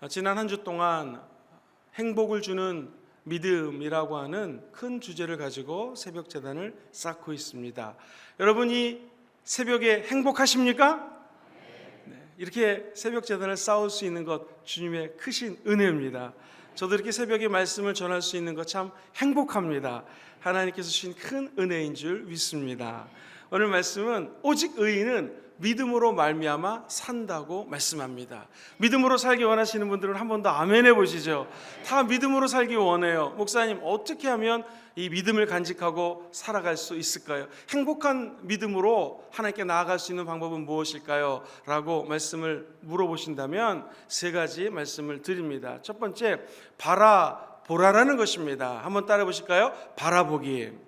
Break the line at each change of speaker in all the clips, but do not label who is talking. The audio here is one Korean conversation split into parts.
지난 한 주 동안 행복을 주는 믿음이라고 하는 큰 주제를 가지고 새벽 제단을 쌓고 있습니다. 여러분이 새벽에 행복하십니까? 이렇게 새벽 제단을 쌓을 수 있는 것 주님의 크신 은혜입니다. 저도 이렇게 새벽에 말씀을 전할 수 있는 것 참 행복합니다. 하나님께서 주신 큰 은혜인 줄 믿습니다. 오늘 말씀은 오직 의인은 믿음으로 말미암아 산다고 말씀합니다. 믿음으로 살기 원하시는 분들은 한 번 더 아멘 해보시죠. 다 믿음으로 살기 원해요. 목사님, 어떻게 하면 이 믿음을 간직하고 살아갈 수 있을까요? 행복한 믿음으로 하나님께 나아갈 수 있는 방법은 무엇일까요? 라고 말씀을 물어보신다면 세 가지 말씀을 드립니다. 첫 번째, 바라보라라는 것입니다. 한번 따라 보실까요? 바라보기.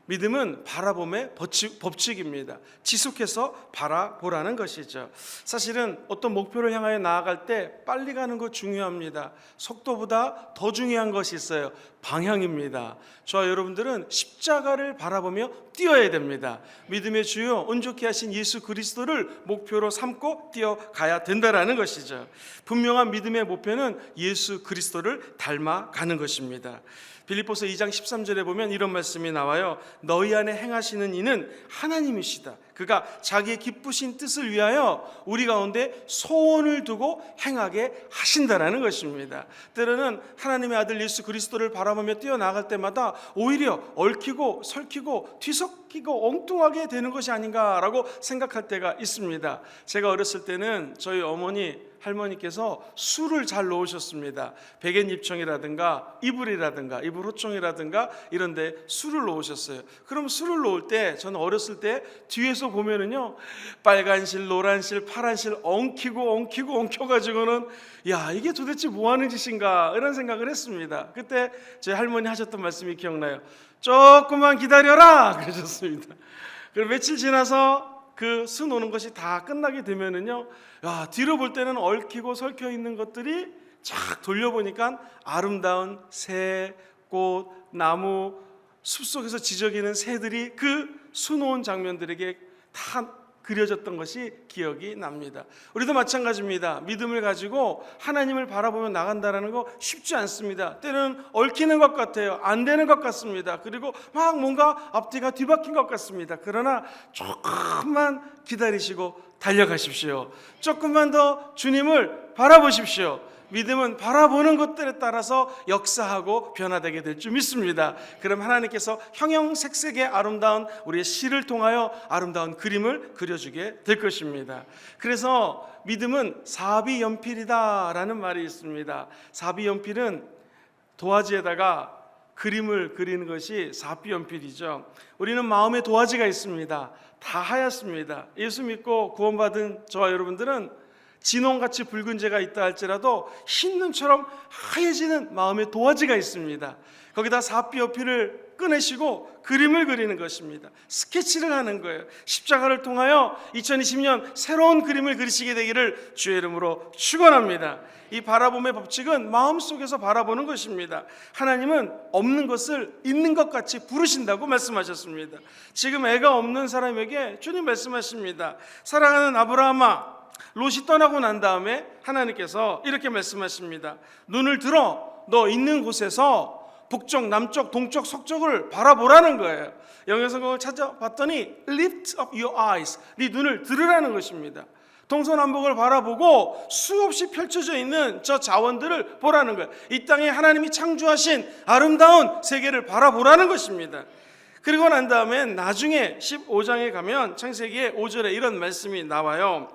믿음은 바라봄의 법칙입니다. 지속해서 바라보라는 것이죠. 사실은 어떤 목표를 향하여 나아갈 때 빨리 가는 것 중요합니다. 속도보다 더 중요한 것이 있어요. 방향입니다. 저와 여러분들은 십자가를 바라보며 뛰어야 됩니다. 믿음의 주요 온전케 하신 예수 그리스도를 목표로 삼고 뛰어가야 된다는 것이죠. 분명한 믿음의 목표는 예수 그리스도를 닮아가는 것입니다. 빌립보서 2장 13절에 보면 이런 말씀이 나와요. 너희 안에 행하시는 이는 하나님이시다. 그가 자기의 기쁘신 뜻을 위하여 우리 가운데 소원을 두고 행하게 하신다라는 것입니다. 때로는 하나님의 아들 예수 그리스도를 바라보며 뛰어나갈 때마다 오히려 얽히고 설키고 뒤섞이고 엉뚱하게 되는 것이 아닌가라고 생각할 때가 있습니다. 제가 어렸을 때는 저희 어머니 할머니께서 술을 잘 놓으셨습니다. 백엔잎청이라든가 이불이라든가 이불 호청이라든가 이런 데 술을 놓으셨어요. 그럼 술을 놓을 때 저는 어렸을 때 뒤에서 보면은요, 빨간 실, 노란 실, 파란 실 엉켜가지고는 야, 이게 도대체 뭐 하는 짓인가 이런 생각을 했습니다. 그때 제 할머니 하셨던 말씀이 기억나요. 조금만 기다려라 그러셨습니다. 그리고 며칠 지나서 그 수 노는 것이 다 끝나게 되면은요, 야, 뒤로 볼 때는 얽히고 설켜 있는 것들이 쫙 돌려보니까 아름다운 새, 꽃, 나무, 숲속에서 지저귀는 새들이 그 수 놓은 장면들에게 다 그려졌던 것이 기억이 납니다. 우리도 마찬가지입니다. 믿음을 가지고 하나님을 바라보며 나간다는 거 쉽지 않습니다. 때로는 얽히는 것 같아요. 안 되는 것 같습니다. 그리고 막 뭔가 앞뒤가 뒤바뀐 것 같습니다. 그러나 조금만 기다리시고 달려가십시오. 조금만 더 주님을 바라보십시오. 믿음은 바라보는 것들에 따라서 역사하고 변화되게 될 줄 믿습니다. 그럼 하나님께서 형형색색의 아름다운 우리의 시를 통하여 아름다운 그림을 그려주게 될 것입니다. 그래서 믿음은 사비연필이다라는 말이 있습니다. 사비연필은 도화지에다가 그림을 그리는 것이 사비연필이죠. 우리는 마음에 도화지가 있습니다. 다 하얗습니다. 예수 믿고 구원받은 저와 여러분들은 진홍같이 붉은 재가 있다 할지라도 흰 눈처럼 하얘지는 마음의 도화지가 있습니다. 거기다 사비연필을 꺼내시고 그림을 그리는 것입니다. 스케치를 하는 거예요. 십자가를 통하여 2020년 새로운 그림을 그리시게 되기를 주의 이름으로 축원합니다. 이 바라봄의 법칙은 마음속에서 바라보는 것입니다. 하나님은 없는 것을 있는 것 같이 부르신다고 말씀하셨습니다. 지금 애가 없는 사람에게 주님 말씀하십니다. 사랑하는 아브라함아, 롯이 떠나고 난 다음에 하나님께서 이렇게 말씀하십니다. 눈을 들어 너 있는 곳에서 북쪽, 남쪽, 동쪽, 서쪽을 바라보라는 거예요. 영어성경을 찾아봤더니 lift up your eyes, 네 눈을 들으라는 것입니다. 동서남북을 바라보고 수없이 펼쳐져 있는 저 자원들을 보라는 거예요. 이 땅에 하나님이 창조하신 아름다운 세계를 바라보라는 것입니다. 그리고 난 다음에 나중에 15장에 가면 창세기의 5절에 이런 말씀이 나와요.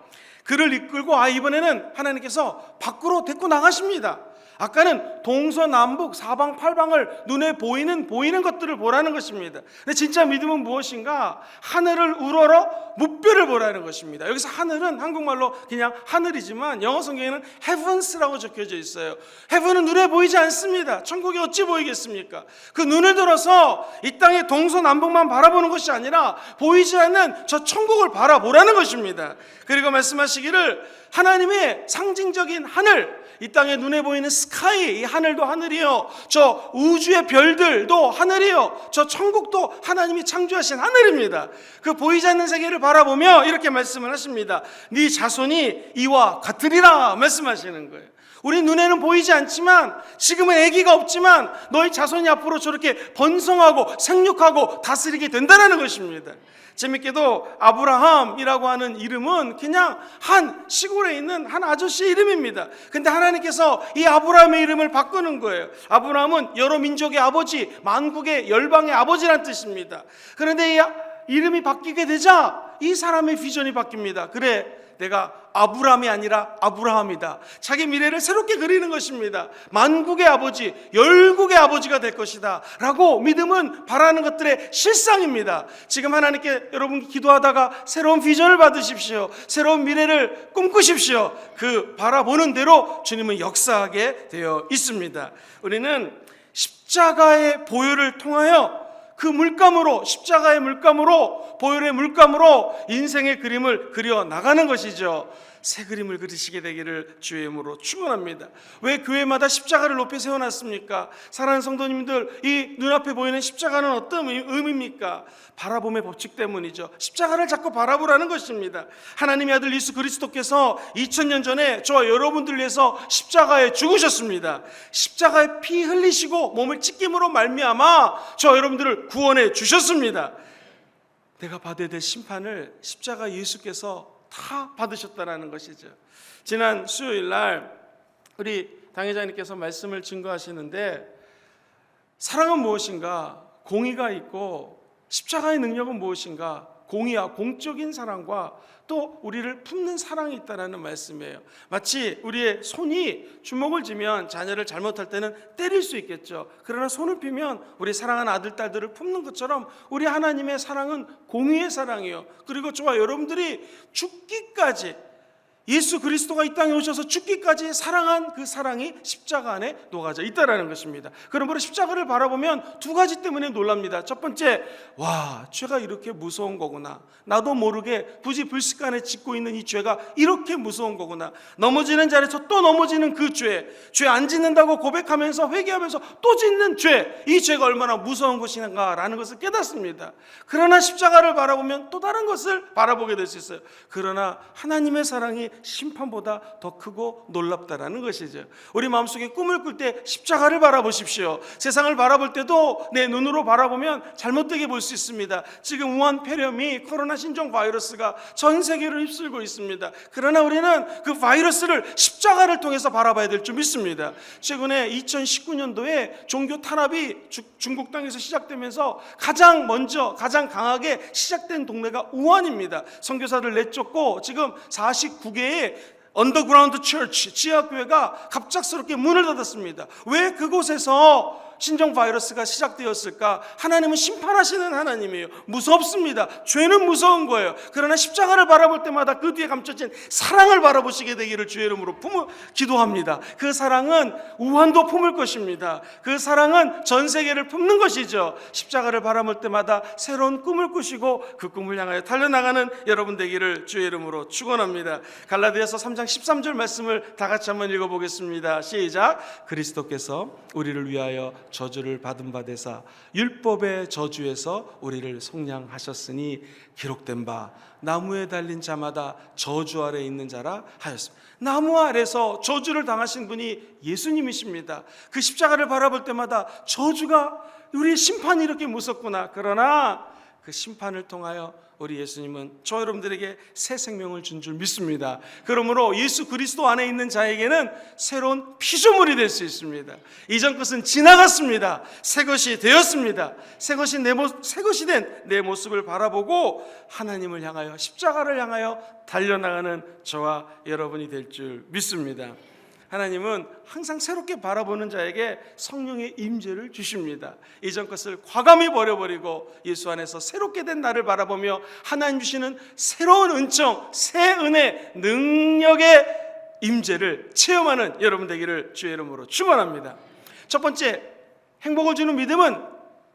그를 이끌고 이번에는 하나님께서 밖으로 데리고 나가십니다. 아까는 동서남북 사방팔방을 눈에 보이는 것들을 보라는 것입니다. 근데 진짜 믿음은 무엇인가? 하늘을 우러러 무뼈를 보라는 것입니다. 여기서 하늘은 한국말로 그냥 하늘이지만 영어 성경에는 heavens라고 적혀져 있어요. heaven은 눈에 보이지 않습니다. 천국이 어찌 보이겠습니까? 그 눈을 들어서 이 땅의 동서남북만 바라보는 것이 아니라 보이지 않는 저 천국을 바라보라는 것입니다. 그리고 말씀하시기를 하나님의 상징적인 하늘, 이 땅에 눈에 보이는 스카이, 이 하늘도 하늘이요, 저 우주의 별들도 하늘이요, 저 천국도 하나님이 창조하신 하늘입니다. 그 보이지 않는 세계를 바라보며 이렇게 말씀을 하십니다. 네 자손이 이와 같으리라 말씀하시는 거예요. 우리 눈에는 보이지 않지만, 지금은 아기가 없지만 너희 자손이 앞으로 저렇게 번성하고 생육하고 다스리게 된다는 것입니다. 재밌게도 아브라함이라고 하는 이름은 그냥 한 시골에 있는 한 아저씨의 이름입니다. 근데 하나님께서 이 아브라함의 이름을 바꾸는 거예요. 아브라함은 여러 민족의 아버지, 만국의 열방의 아버지란 뜻입니다. 그런데 이 이름이 바뀌게 되자 이 사람의 비전이 바뀝니다. 그래, 내가 아브람이 아니라 아브라함이다. 자기 미래를 새롭게 그리는 것입니다. 만국의 아버지, 열국의 아버지가 될 것이다 라고 믿음은 바라는 것들의 실상입니다. 지금 하나님께 여러분 기도하다가 새로운 비전을 받으십시오. 새로운 미래를 꿈꾸십시오. 그 바라보는 대로 주님은 역사하게 되어 있습니다. 우리는 십자가의 보혈을 통하여 그 물감으로, 십자가의 물감으로, 보혈의 물감으로 인생의 그림을 그려 나가는 것이죠. 새 그림을 그리시게 되기를 주의 이름으로 축원합니다. 왜 교회마다 십자가를 높이 세워놨습니까? 사랑하는 성도님들, 이 눈앞에 보이는 십자가는 어떤 의미입니까? 바라봄의 법칙 때문이죠. 십자가를 자꾸 바라보라는 것입니다. 하나님의 아들 예수 그리스도께서 2000년 전에 저와 여러분들 위해서 십자가에 죽으셨습니다. 십자가에 피 흘리시고 몸을 찢김으로 말미암아 저와 여러분들을 구원해 주셨습니다. 내가 받아야 될 심판을 십자가 예수께서 다 받으셨다라는 것이죠. 지난 수요일 날 우리 당회장님께서 말씀을 증거하시는데, 사랑은 무엇인가? 공의가 있고 십자가의 능력은 무엇인가? 공의와 공적인 사랑과 또 우리를 품는 사랑이 있다라는 말씀이에요. 마치 우리의 손이 주먹을 쥐면 자녀를 잘못할 때는 때릴 수 있겠죠. 그러나 손을 펴면 우리 사랑하는 아들, 딸들을 품는 것처럼 우리 하나님의 사랑은 공의의 사랑이요. 그리고 저와 여러분들이 죽기까지, 예수 그리스도가 이 땅에 오셔서 죽기까지 사랑한 그 사랑이 십자가 안에 녹아져 있다는 것입니다. 그러므로 십자가를 바라보면 두 가지 때문에 놀랍니다. 첫 번째, 와, 죄가 이렇게 무서운 거구나. 나도 모르게 부지불식간에 짓고 있는 이 죄가 이렇게 무서운 거구나. 넘어지는 자리에서 또 넘어지는 그 죄 안 짓는다고 고백하면서 회개하면서 또 짓는 죄, 이 죄가 얼마나 무서운 것인가라는 것을 깨닫습니다. 그러나 십자가를 바라보면 또 다른 것을 바라보게 될 수 있어요. 그러나 하나님의 사랑이 심판보다 더 크고 놀랍다라는 것이죠. 우리 마음속에 꿈을 꿀 때 십자가를 바라보십시오. 세상을 바라볼 때도 내 눈으로 바라보면 잘못되게 볼 수 있습니다. 지금 우한 폐렴이, 코로나 신종 바이러스가 전 세계를 휩쓸고 있습니다. 그러나 우리는 그 바이러스를 십자가를 통해서 바라봐야 될 줄 믿습니다. 최근에 2019년도에 종교 탄압이 중국 땅에서 시작되면서 가장 먼저, 가장 강하게 시작된 동네가 우한입니다. 선교사들 내쫓고 지금 49개의 언더그라운드 처치, 지하교회가 갑작스럽게 문을 닫았습니다. 왜 그곳에서 신종 바이러스가 시작되었을까? 하나님은 심판하시는 하나님이에요. 무섭습니다. 죄는 무서운 거예요. 그러나 십자가를 바라볼 때마다 그 뒤에 감춰진 사랑을 바라보시게 되기를 주의 이름으로 기도합니다. 그 사랑은 우한도 품을 것입니다. 그 사랑은 전 세계를 품는 것이죠. 십자가를 바라볼 때마다 새로운 꿈을 꾸시고 그 꿈을 향하여 달려나가는 여러분 되기를 주의 이름으로 축원합니다. 갈라디아서 3장 13절 말씀을 다 같이 한번 읽어보겠습니다. 시작. 그리스도께서 우리를 위하여 저주를 받은 바 되사 율법의 저주에서 우리를 속량하셨으니 기록된 바 나무에 달린 자마다 저주 아래 있는 자라 하였습니다. 나무 아래서 저주를 당하신 분이 예수님이십니다. 그 십자가를 바라볼 때마다 저주가, 우리의 심판이 이렇게 무섭구나. 그러나 그 심판을 통하여 우리 예수님은 저 여러분들에게 새 생명을 준 줄 믿습니다. 그러므로 예수 그리스도 안에 있는 자에게는 새로운 피조물이 될 수 있습니다. 이전 것은 지나갔습니다. 새 것이 되었습니다. 새 것이 된 내 모습을 바라보고 하나님을 향하여, 십자가를 향하여 달려나가는 저와 여러분이 될 줄 믿습니다. 하나님은 항상 새롭게 바라보는 자에게 성령의 임재를 주십니다. 이전 것을 과감히 버려버리고 예수 안에서 새롭게 된 나를 바라보며 하나님 주시는 새로운 은총, 새 은혜, 능력의 임재를 체험하는 여러분 되기를 주의 이름으로 축원합니다. 첫 번째, 행복을 주는 믿음은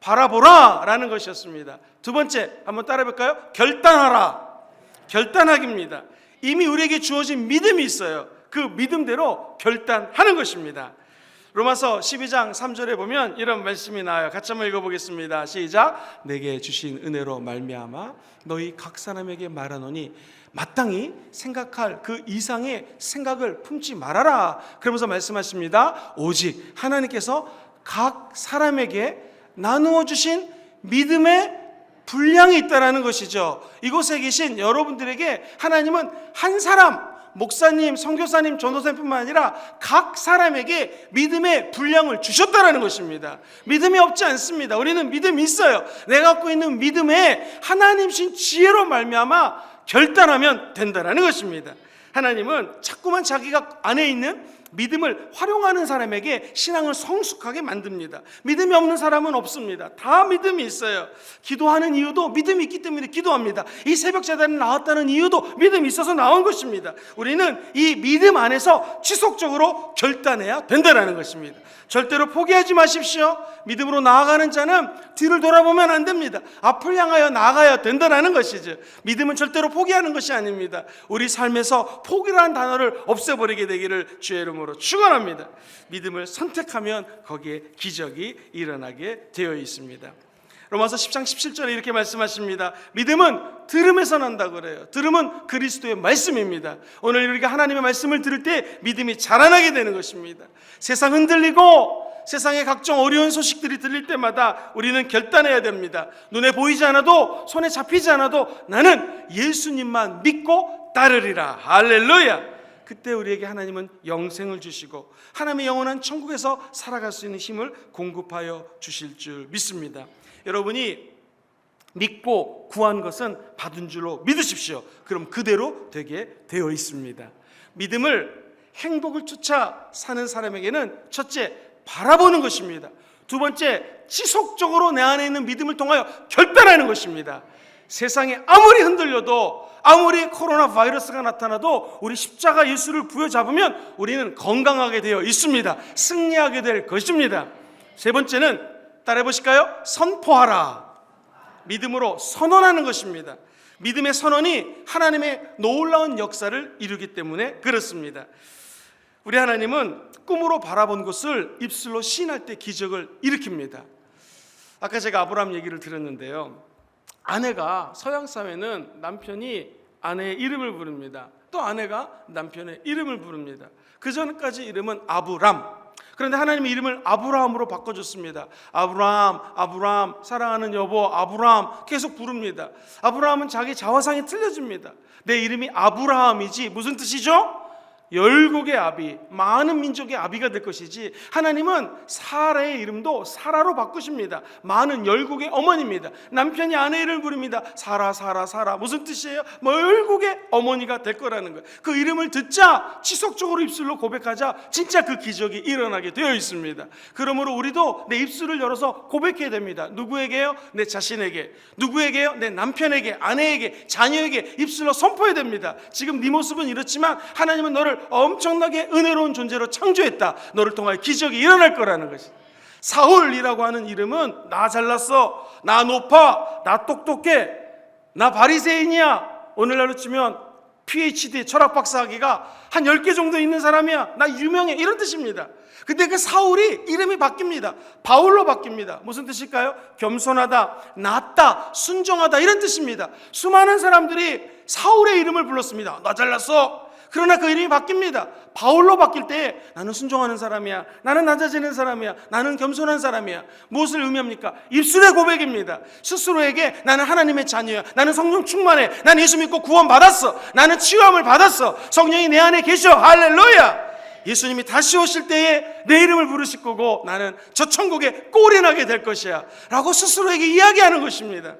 바라보라 라는 것이었습니다. 두 번째, 한번 따라해 볼까요? 결단하라. 결단하기입니다. 이미 우리에게 주어진 믿음이 있어요. 그 믿음대로 결단하는 것입니다. 로마서 12장 3절에 보면 이런 말씀이 나와요. 같이 한번 읽어보겠습니다. 시작. 내게 주신 은혜로 말미암아 너희 각 사람에게 말하노니 마땅히 생각할 그 이상의 생각을 품지 말아라. 그러면서 말씀하십니다. 오직 하나님께서 각 사람에게 나누어 주신 믿음의 분량이 있다라는 것이죠. 이곳에 계신 여러분들에게 하나님은 한 사람, 목사님, 선교사님, 전도사님뿐만 아니라 각 사람에게 믿음의 분량을 주셨다라는 것입니다. 믿음이 없지 않습니다. 우리는 믿음이 있어요. 내가 갖고 있는 믿음에 하나님신 지혜로 말미암아 결단하면 된다라는 것입니다. 하나님은 자꾸만 자기가 안에 있는 믿음을 활용하는 사람에게 신앙을 성숙하게 만듭니다. 믿음이 없는 사람은 없습니다. 다 믿음이 있어요. 기도하는 이유도 믿음이 있기 때문에 기도합니다. 이 새벽 제단에 나왔다는 이유도 믿음이 있어서 나온 것입니다. 우리는 이 믿음 안에서 지속적으로 결단해야 된다는 것입니다. 절대로 포기하지 마십시오. 믿음으로 나아가는 자는 뒤를 돌아보면 안 됩니다. 앞을 향하여 나아가야 된다는 것이죠. 믿음은 절대로 포기하는 것이 아닙니다. 우리 삶에서 포기라는 단어를 없애버리게 되기를 주의 이름으로 축원합니다. 믿음을 선택하면 거기에 기적이 일어나게 되어 있습니다. 로마서 10장 17절에 이렇게 말씀하십니다. 믿음은 들음에서 난다고 그래요. 들음은 그리스도의 말씀입니다. 오늘 우리가 하나님의 말씀을 들을 때 믿음이 자라나게 되는 것입니다. 세상 흔들리고 세상의 각종 어려운 소식들이 들릴 때마다 우리는 결단해야 됩니다. 눈에 보이지 않아도 손에 잡히지 않아도 나는 예수님만 믿고 따르리라. 할렐루야. 그때 우리에게 하나님은 영생을 주시고 하나님의 영원한 천국에서 살아갈 수 있는 힘을 공급하여 주실 줄 믿습니다. 여러분이 믿고 구한 것은 받은 줄로 믿으십시오. 그럼 그대로 되게 되어 있습니다. 믿음을 행복을 쫓아 사는 사람에게는 첫째, 바라보는 것입니다. 두 번째, 지속적으로 내 안에 있는 믿음을 통하여 결단하는 것입니다. 세상이 아무리 흔들려도 아무리 코로나 바이러스가 나타나도 우리 십자가 예수를 부여잡으면 우리는 건강하게 되어 있습니다. 승리하게 될 것입니다. 세 번째는 따라해 보실까요? 선포하라. 믿음으로 선언하는 것입니다. 믿음의 선언이 하나님의 놀라운 역사를 이루기 때문에 그렇습니다. 우리 하나님은 꿈으로 바라본 것을 입술로 시인할 때 기적을 일으킵니다. 아까 제가 아브라함 얘기를 들었는데요. 아내가 서양 사회는 남편이 아내의 이름을 부릅니다. 또 아내가 남편의 이름을 부릅니다. 그 전까지 이름은 아브람. 그런데 하나님의 이름을 아브라함으로 바꿔줬습니다. 아브라함, 아브라함, 사랑하는 여보, 아브라함 계속 부릅니다. 아브라함은 자기 자화상이 틀려집니다. 내 이름이 아브라함이지 무슨 뜻이죠? 열국의 아비, 많은 민족의 아비가 될 것이지, 하나님은 사라의 이름도 사라로 바꾸십니다. 많은 열국의 어머니입니다. 남편이 아내 이름을 부릅니다. 사라, 사라, 사라. 무슨 뜻이에요? 열국의 어머니가 될 거라는 거예요. 그 이름을 듣자 지속적으로 입술로 고백하자 진짜 그 기적이 일어나게 되어 있습니다. 그러므로 우리도 내 입술을 열어서 고백해야 됩니다. 누구에게요? 내 자신에게. 누구에게요? 내 남편에게, 아내에게, 자녀에게 입술로 선포해야 됩니다. 지금 네 모습은 이렇지만 하나님은 너를 엄청나게 은혜로운 존재로 창조했다. 너를 통하여 기적이 일어날 거라는 것이. 사울이라고 하는 이름은 나 잘났어, 나 높아, 나 똑똑해, 나 바리새인이야. 오늘날로 치면 PhD 철학 박사학위가 한 10개 정도 있는 사람이야. 나 유명해. 이런 뜻입니다. 근데 그 사울이 이름이 바뀝니다. 바울로 바뀝니다. 무슨 뜻일까요? 겸손하다, 낫다, 순종하다 이런 뜻입니다. 수많은 사람들이 사울의 이름을 불렀습니다. 나 잘났어. 그러나 그 이름이 바뀝니다. 바울로 바뀔 때 나는 순종하는 사람이야, 나는 낮아지는 사람이야, 나는 겸손한 사람이야. 무엇을 의미합니까? 입술의 고백입니다. 스스로에게 나는 하나님의 자녀야, 나는 성령 충만해, 나는 예수 믿고 구원받았어, 나는 치유함을 받았어, 성령이 내 안에 계셔. 할렐루야. 예수님이 다시 오실 때에 내 이름을 부르실 거고 나는 저 천국에 꼴이 나게 될 것이야 라고 스스로에게 이야기하는 것입니다.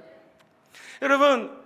여러분,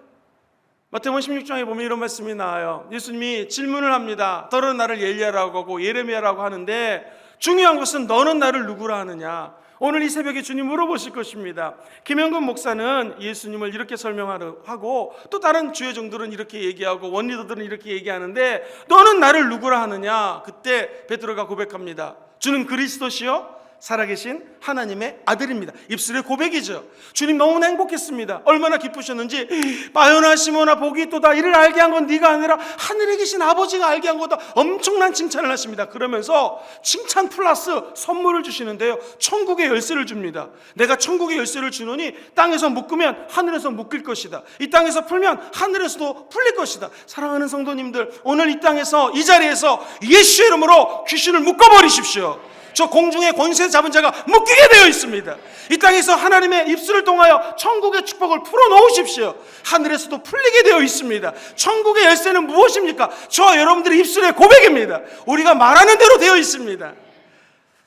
마태복음 16장에 보면 이런 말씀이 나와요. 예수님이 질문을 합니다. 너는 나를 엘리야라고 하고 예레미야라고 하는데 중요한 것은 너는 나를 누구라 하느냐. 오늘 이 새벽에 주님 물어보실 것입니다. 김영근 목사는 예수님을 이렇게 설명하고 또 다른 주의 종들은 이렇게 얘기하고 원리더들은 이렇게 얘기하는데 너는 나를 누구라 하느냐. 그때 베드로가 고백합니다. 주는 그리스도시요 살아계신 하나님의 아들입니다. 입술의 고백이죠. 주님 너무나 행복했습니다. 얼마나 기쁘셨는지 바요나 시모나 복이 있도다. 이를 알게 한 건 네가 아니라 하늘에 계신 아버지가 알게 한 거다. 엄청난 칭찬을 하십니다. 그러면서 칭찬 플러스 선물을 주시는데요, 천국의 열쇠를 줍니다. 내가 천국의 열쇠를 주노니 땅에서 묶으면 하늘에서 묶일 것이다. 이 땅에서 풀면 하늘에서도 풀릴 것이다. 사랑하는 성도님들, 오늘 이 땅에서 이 자리에서 예수의 이름으로 귀신을 묶어버리십시오. 저 공중의 권세 잡은 자가 묶이게 되어 있습니다. 이 땅에서 하나님의 입술을 통하여 천국의 축복을 풀어놓으십시오. 하늘에서도 풀리게 되어 있습니다. 천국의 열쇠는 무엇입니까? 저와 여러분들의 입술의 고백입니다. 우리가 말하는 대로 되어 있습니다.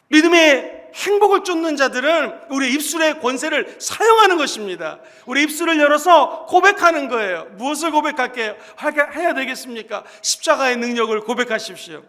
믿음의 행복을 쫓는 자들은 우리 입술의 권세를 사용하는 것입니다. 우리 입술을 열어서 고백하는 거예요. 무엇을 고백할게요? 해야 되겠습니까? 십자가의 능력을 고백하십시오.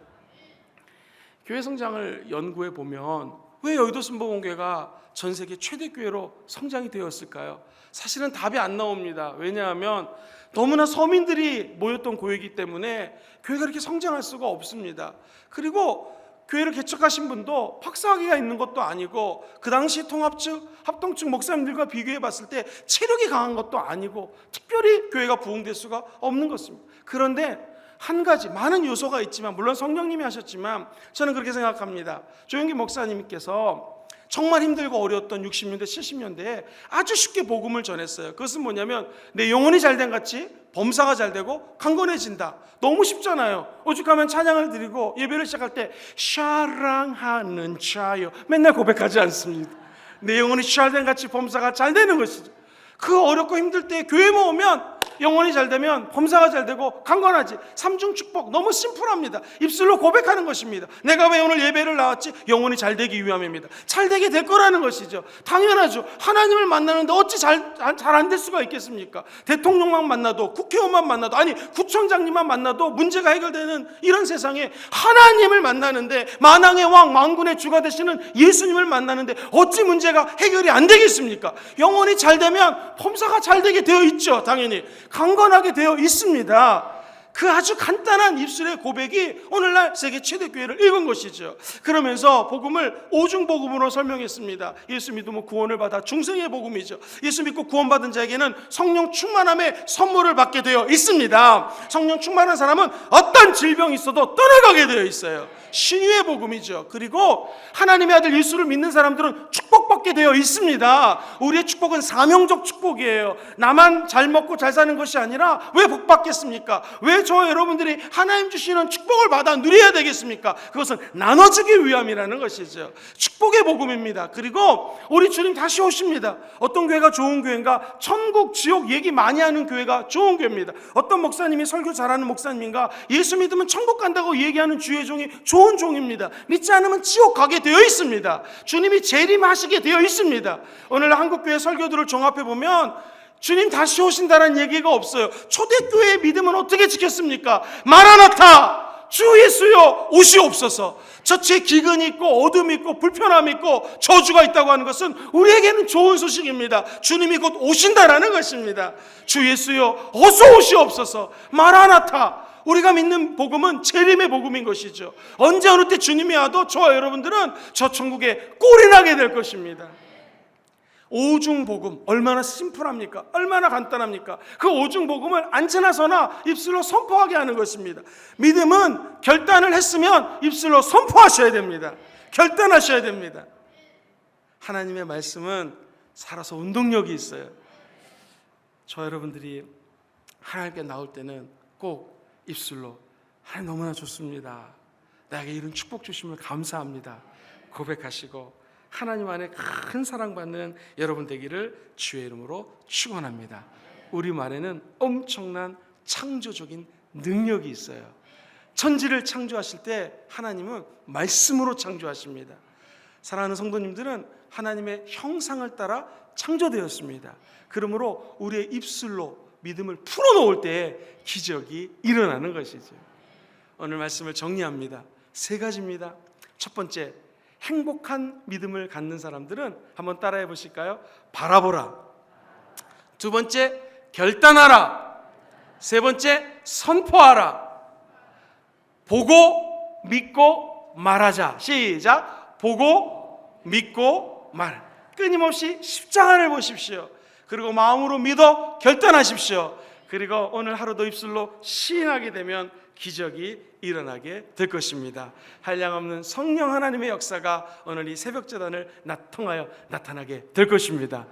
교회 성장을 연구해 보면 왜 여의도 순복음교회가 전 세계 최대 교회로 성장이 되었을까요? 사실은 답이 안 나옵니다. 왜냐하면 너무나 서민들이 모였던 교회이기 때문에 교회가 이렇게 성장할 수가 없습니다. 그리고 교회를 개척하신 분도 박사학위가 있는 것도 아니고 그 당시 통합측, 합동측 목사님들과 비교해 봤을 때 체력이 강한 것도 아니고 특별히 교회가 부흥될 수가 없는 것입니다. 그런데 한 가지, 많은 요소가 있지만, 물론 성령님이 하셨지만 저는 그렇게 생각합니다. 조영기 목사님께서 정말 힘들고 어려웠던 60년대, 70년대에 아주 쉽게 복음을 전했어요. 그것은 뭐냐면 내 영혼이 잘된 같이 범사가 잘되고 강건해진다. 너무 쉽잖아요. 오죽하면 찬양을 드리고 예배를 시작할 때 사랑하는 자요, 맨날 고백하지 않습니다. 내 영혼이 잘된 같이 범사가 잘되는 것이죠. 그 어렵고 힘들 때 교회 모으면 영혼이 잘되면 범사가 잘되고 강건하지. 삼중 축복 너무 심플합니다. 입술로 고백하는 것입니다. 내가 왜 오늘 예배를 나왔지? 영혼이 잘되기 위함입니다. 잘되게 될 거라는 것이죠. 당연하죠. 하나님을 만나는데 어찌 잘 안 될 수가 있겠습니까? 대통령만 만나도, 국회의원만 만나도, 아니 구청장님만 만나도 문제가 해결되는 이런 세상에 하나님을 만나는데, 만왕의 왕, 만군의 주가 되시는 예수님을 만나는데 어찌 문제가 해결이 안 되겠습니까? 영혼이 잘되면 범사가 잘되게 되어 있죠. 당연히 강건하게 되어 있습니다. 그 아주 간단한 입술의 고백이 오늘날 세계 최대 교회를 읽은 것이죠. 그러면서 복음을 오중복음으로 설명했습니다. 예수 믿으면 구원을 받아, 중생의 복음이죠. 예수 믿고 구원받은 자에게는 성령 충만함의 선물을 받게 되어 있습니다. 성령 충만한 사람은 어떤 질병이 있어도 떠나가게 되어 있어요. 신유의 복음이죠. 그리고 하나님의 아들 예수를 믿는 사람들은 축복받게 되어 있습니다. 우리의 축복은 사명적 축복이에요. 나만 잘 먹고 잘 사는 것이 아니라 왜 복 받겠습니까? 왜 저와 여러분들이 하나님 주시는 축복을 받아 누려야 되겠습니까? 그것은 나눠주기 위함이라는 것이죠. 축복의 복음입니다. 그리고 우리 주님 다시 오십니다. 어떤 교회가 좋은 교회인가? 천국, 지옥 얘기 많이 하는 교회가 좋은 교회입니다. 어떤 목사님이 설교 잘하는 목사님인가? 예수 믿으면 천국 간다고 얘기하는 주의 종이 좋은 종입니다. 믿지 않으면 지옥 가게 되어 있습니다. 주님이 재림하시게 되어 있습니다. 오늘 한국교회 설교들을 종합해 보면 주님 다시 오신다는 얘기가 없어요. 초대교회의 믿음은 어떻게 지켰습니까? 마라나타, 주 예수여 오시옵소서. 저치에 기근이 있고 어둠이 있고 불편함이 있고 저주가 있다고 하는 것은 우리에게는 좋은 소식입니다. 주님이 곧 오신다라는 것입니다. 주 예수여 어서 오시옵소서. 마라나타. 우리가 믿는 복음은 재림의 복음인 것이죠. 언제 어느 때 주님이 와도 저와 여러분들은 저 천국에 꼴이 나게 될 것입니다. 오중복음 얼마나 심플합니까? 얼마나 간단합니까? 그 오중복음을 앉으나서나 입술로 선포하게 하는 것입니다. 믿음은 결단을 했으면 입술로 선포하셔야 됩니다. 결단하셔야 됩니다. 하나님의 말씀은 살아서 운동력이 있어요. 저 여러분들이 하나님께 나올 때는 꼭 입술로 하나님 너무나 좋습니다. 나에게 이런 축복 주심을 감사합니다. 고백하시고 하나님 안에 큰 사랑받는 여러분 되기를 주의 이름으로 축원합니다. 우리 말에는 엄청난 창조적인 능력이 있어요. 천지를 창조하실 때 하나님은 말씀으로 창조하십니다. 사랑하는 성도님들은 하나님의 형상을 따라 창조되었습니다. 그러므로 우리의 입술로 믿음을 풀어놓을 때 기적이 일어나는 것이죠. 오늘 말씀을 정리합니다. 세 가지입니다. 첫 번째, 행복한 믿음을 갖는 사람들은 한번 따라해 보실까요? 바라보라. 두 번째, 결단하라. 세 번째, 선포하라. 보고 믿고 말하자. 시작. 보고 믿고 말, 끊임없이 십자가를 보십시오. 그리고 마음으로 믿어 결단하십시오. 그리고 오늘 하루도 입술로 시인하게 되면 기적이 일어나게 될 것입니다. 한량없는 성령 하나님의 역사가 오늘 이 새벽 제단을 통하여 나타나게 될 것입니다.